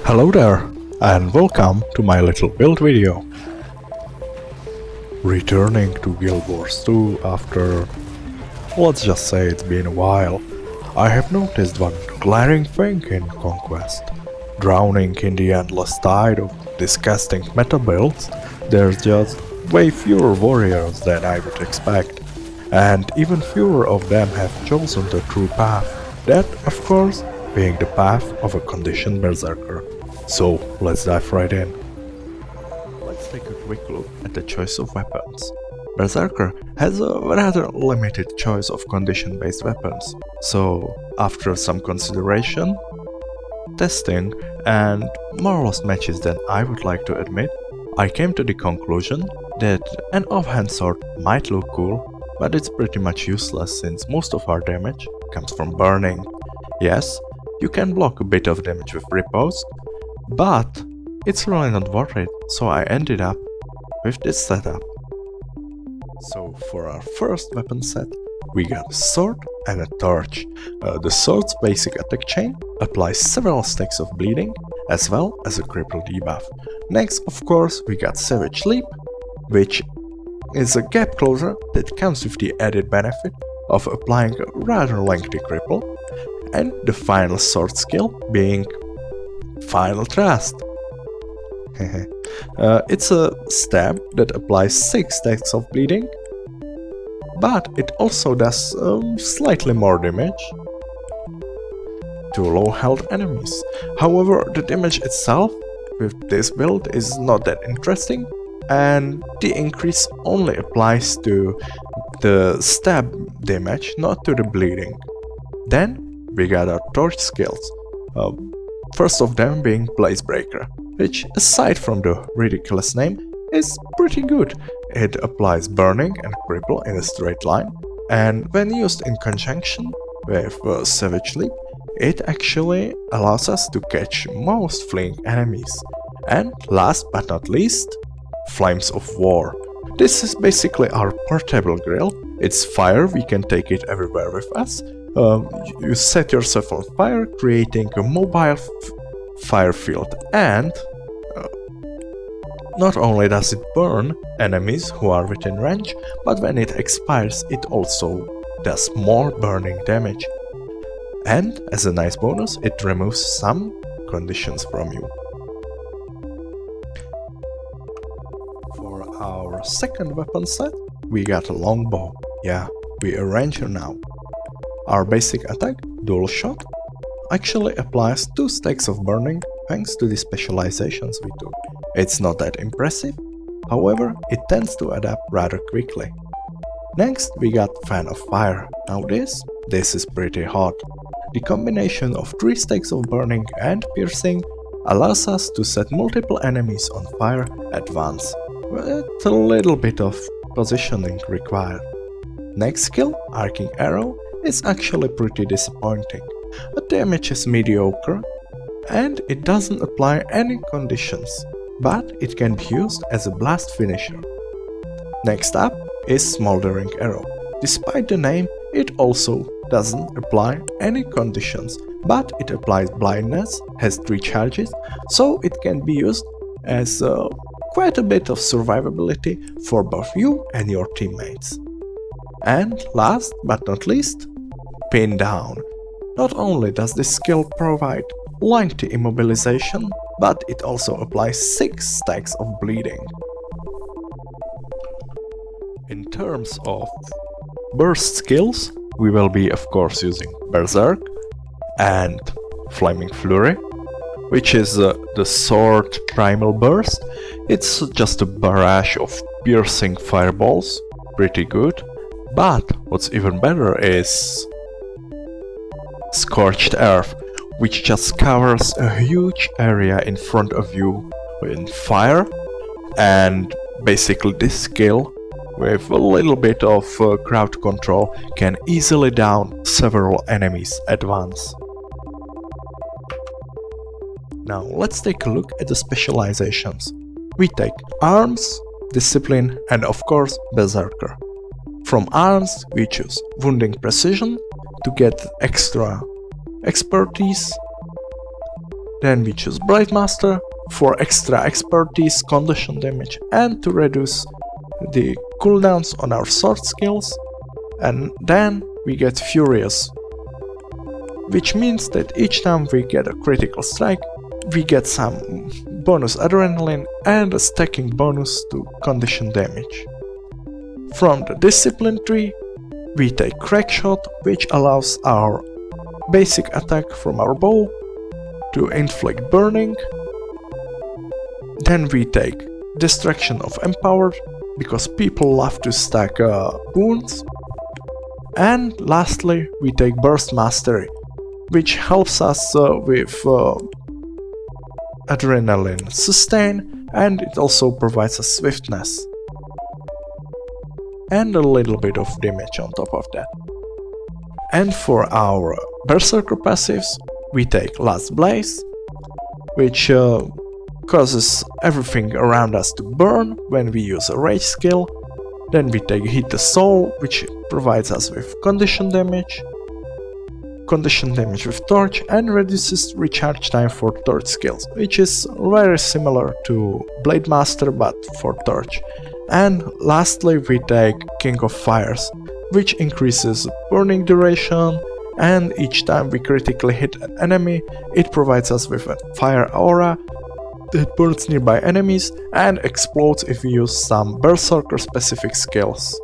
Hello there, and welcome to my little build video. Returning to Guild Wars 2 after, let's just say it's been a while, I have noticed one glaring thing in Conquest. Drowning in the endless tide of disgusting meta builds, there's just way fewer warriors than I would expect, and even fewer of them have chosen the true path, that, of course, being the path of a conditioned Berserker. So, let's dive right in. Let's take a quick look at the choice of weapons. Berserker has a rather limited choice of condition-based weapons, so after some consideration, testing, and more lost matches than I would like to admit, I came to the conclusion that an offhand sword might look cool, but it's pretty much useless since most of our damage comes from burning. Yes, you can block a bit of damage with riposte, but it's really not worth it, so I ended up with this setup. So for our first weapon set, we got a sword and a torch. The sword's basic attack chain applies several stacks of bleeding, as well as a cripple debuff. Next, of course, we got Savage Leap, which is a gap closer that comes with the added benefit of applying a rather lengthy cripple, and the final sword skill being Final Thrust. It's a stab that applies 6 stacks of bleeding, but it also does slightly more damage to low health enemies. However, the damage itself with this build is not that interesting, and the increase only applies to the stab damage, not to the bleeding. Then we got our torch skills. First of them being Blazebreaker, which, aside from the ridiculous name, is pretty good. It applies burning and cripple in a straight line, and when used in conjunction with Savage Leap, it actually allows us to catch most fleeing enemies. And last but not least, Flames of War. This is basically our portable grill. It's fire, we can take it everywhere with us. You set yourself on fire, creating a mobile fire field, and not only does it burn enemies who are within range, but when it expires it also does more burning damage. And as a nice bonus, it removes some conditions from you. For our second weapon set, we got a longbow. Yeah, we a ranger now. Our basic attack, Dual Shot, actually applies 2 stacks of burning thanks to the specializations we took. It's not that impressive, however, it tends to adapt rather quickly. Next, we got Fan of Fire. Now this is pretty hot. The combination of 3 stacks of burning and piercing allows us to set multiple enemies on fire at once, with a little bit of positioning required. Next skill, Arcing Arrow, is actually pretty disappointing. The damage is mediocre, and it doesn't apply any conditions, but it can be used as a blast finisher. Next up is Smoldering Arrow. Despite the name, it also doesn't apply any conditions, but it applies blindness, has 3 charges, so it can be used as quite a bit of survivability for both you and your teammates. And last but not least, Pin Down. Not only does this skill provide lengthy immobilization, but it also applies 6 stacks of bleeding. In terms of burst skills, we will be of course using Berserk and Flaming Flurry, which is the sword primal burst. It's just a barrage of piercing fireballs, pretty good, but what's even better is Scorched Earth, which just covers a huge area in front of you in fire, and basically this skill, with a little bit of crowd control, can easily down several enemies at once. Now let's take a look at the specializations. We take Arms, Discipline, and of course Berserker. From Arms we choose Wounding Precision to get extra expertise, Then we choose Blade Master for extra expertise, condition damage, and to reduce the cooldowns on our sword skills. And then we get Furious, which means that each time we get a critical strike, we get some bonus adrenaline and a stacking bonus to condition damage. From the discipline tree, we take Crack Shot, which allows our basic attack from our bow to inflict burning. Then we take Distraction of Empowered, because people love to stack wounds. And lastly, we take Burst Mastery, which helps us with adrenaline sustain, and it also provides us swiftness. And a little bit of damage on top of that. And for our Berserker passives, we take Last Blaze, which causes everything around us to burn when we use a rage skill. Then we take Hit the Soul, which provides us with condition damage with Torch, and reduces recharge time for Torch skills, which is very similar to Blade Master but for Torch. And lastly we take King of Fires, which increases burning duration, and each time we critically hit an enemy, it provides us with a fire aura that burns nearby enemies and explodes if we use some Berserker specific skills.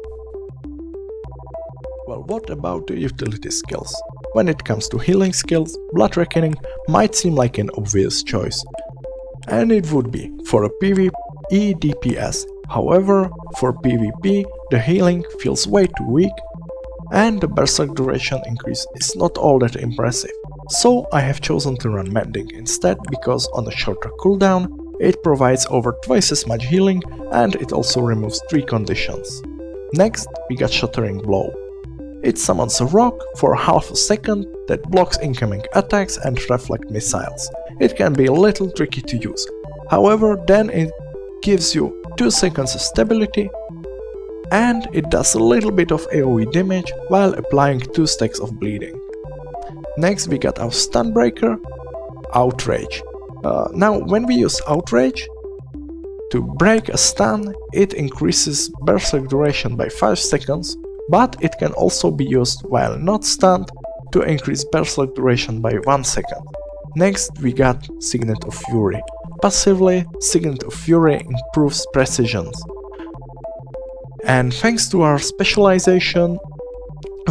Well, what about the utility skills? When it comes to healing skills, Blood Reckoning might seem like an obvious choice. And it would be for a PvE DPS. However, for PvP, the healing feels way too weak, and the Berserk duration increase is not all that impressive. So I have chosen to run Mending instead, because on a shorter cooldown, it provides over twice as much healing, and it also removes 3 conditions. Next, we got Shattering Blow. It summons a rock for half a second that blocks incoming attacks and reflect missiles. It can be a little tricky to use. However, then it gives you 2 seconds of stability, and it does a little bit of AoE damage while applying 2 stacks of bleeding. Next we got our Stun Breaker, Outrage. Now when we use Outrage to break a stun, it increases Berserk duration by 5 seconds, but it can also be used while not stunned to increase Berserk duration by 1 second. Next we got Signet of Fury. Passively, Signet of Fury improves precision. And thanks to our specialization,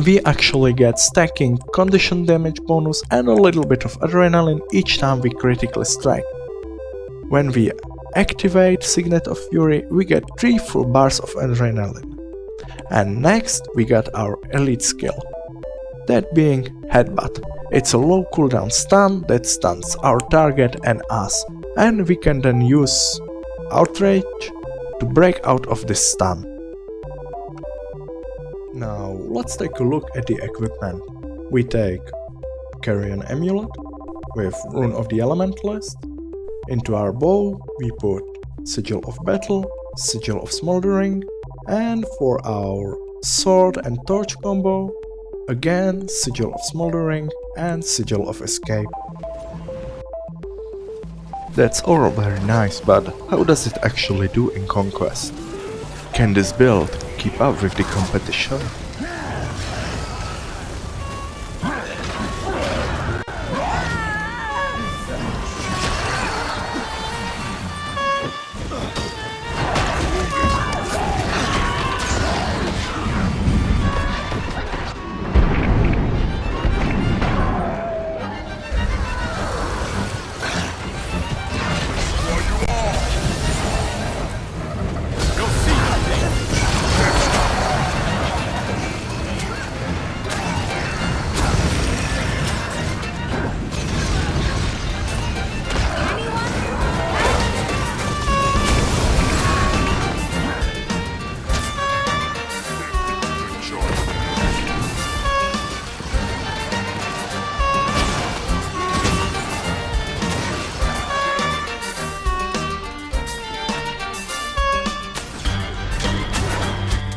we actually get stacking condition damage bonus and a little bit of adrenaline each time we critically strike. When we activate Signet of Fury, we get 3 full bars of adrenaline. And next we got our elite skill, that being Headbutt. It's a low cooldown stun that stuns our target and us, and we can then use Outrage to break out of this stun. Now let's take a look at the equipment. We take Carrion Amulet with Rune of the Elementalist. Into our bow we put Sigil of Battle, Sigil of Smoldering, and for our sword and torch combo, again Sigil of Smoldering and Sigil of Escape. That's all very nice, but how does it actually do in Conquest? Can this build keep up with the competition?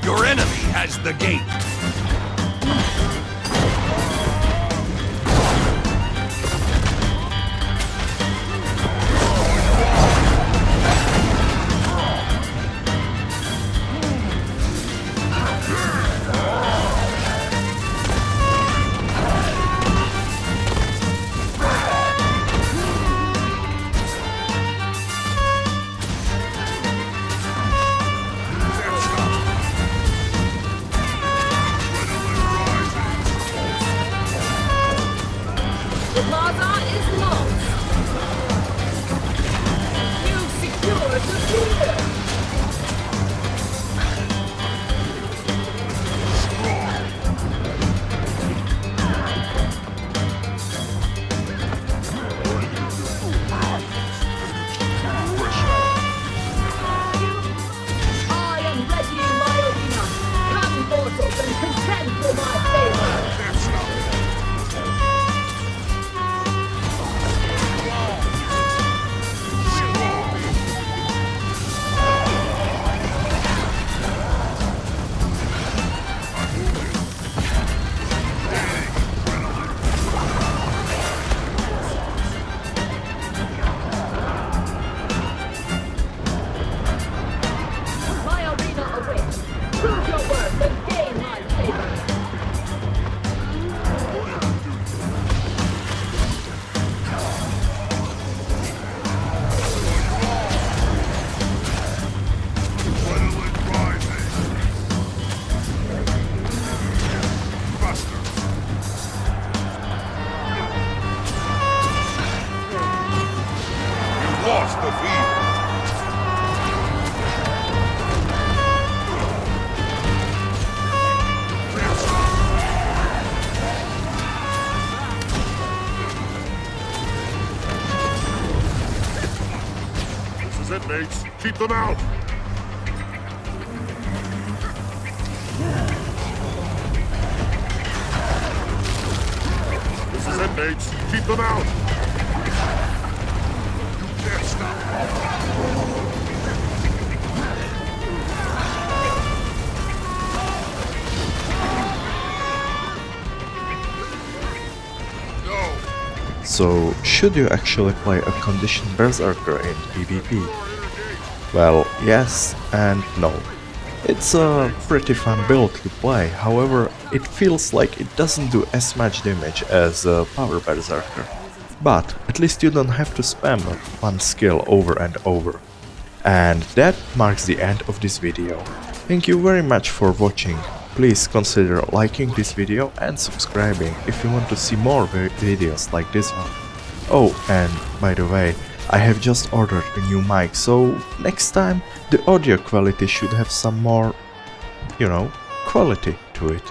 Your enemy has the gate. across the field. This is it, mates. Keep them out. This is it, mates. Keep them out. You can't stop. No. So, should you actually play a conditioned Berserker in PvP? Well, yes and no. It's a pretty fun build to play, however, it feels like it doesn't do as much damage as a power Berserker. But at least you don't have to spam one skill over and over. And that marks the end of this video. Thank you very much for watching. Please consider liking this video and subscribing if you want to see more videos like this one. Oh, and by the way, I have just ordered a new mic, so next time the audio quality should have some more, quality to it.